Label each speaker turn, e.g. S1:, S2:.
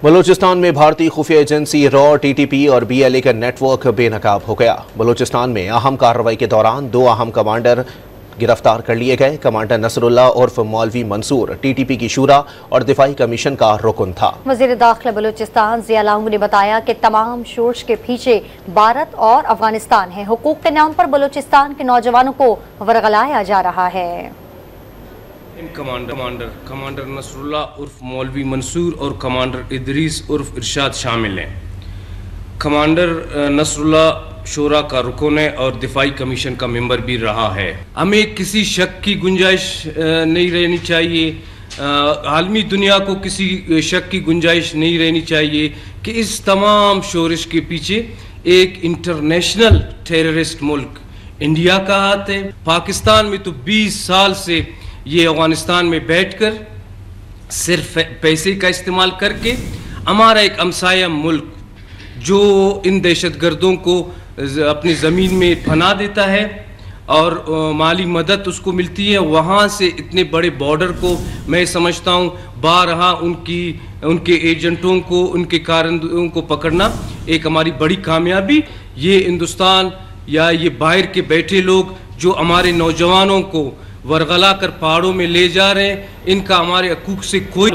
S1: بلوچستان میں بھارتی خفیہ ایجنسی را TTP اور BLA کا نیٹ ورک بے نقاب ہو گیا۔ بلوچستان میں اہم کارروائی کے دوران 2 اہم کمانڈر گرفتار کر لیے گئے۔ کمانڈر نصر اللہ عرف مولوی منصور TTP کی شورا اور دفاعی کمیشن کا رکن تھا۔
S2: وزیر داخلہ بلوچستان ضیاء الحق نے بتایا کہ تمام شورش کے پیچھے بھارت اور افغانستان ہے۔ حقوق کے نام پر بلوچستان کے نوجوانوں کو ورغلایا جا رہا ہے۔
S3: کمانڈر نصر اللہ عرف مولوی منصور اور کمانڈر ادریس عرف ارشاد شامل ہیں۔ کمانڈر نصر اللہ شورا کا رکن ہے اور دفاعی کمیشن کا ممبر بھی رہا ہے۔ ہمیں کسی شک کی گنجائش نہیں رہنی چاہیے، عالمی دنیا کو کسی شک کی گنجائش نہیں رہنی چاہیے کہ اس تمام شورش کے پیچھے ایک انٹرنیشنل ٹیررسٹ ملک انڈیا کا ہاتھ ہے۔ پاکستان میں تو 20 سال سے یہ افغانستان میں بیٹھ کر صرف پیسے کا استعمال کر کے ہمارا ایک ہمسایہ ملک جو ان دہشت گردوں کو اپنی زمین میں پناہ دیتا ہے اور مالی مدد اس کو ملتی ہے، وہاں سے اتنے بڑے بارڈر کو میں سمجھتا ہوں بارہا ان کے ایجنٹوں کو، ان کے کارندوں کو پکڑنا ایک ہماری بڑی کامیابی۔ یہ ہندوستان یا یہ باہر کے بیٹھے لوگ جو ہمارے نوجوانوں کو ورغلا کر پہاڑوں میں لے جا رہے ہیں، ان کا ہمارے حقوق سے کوئی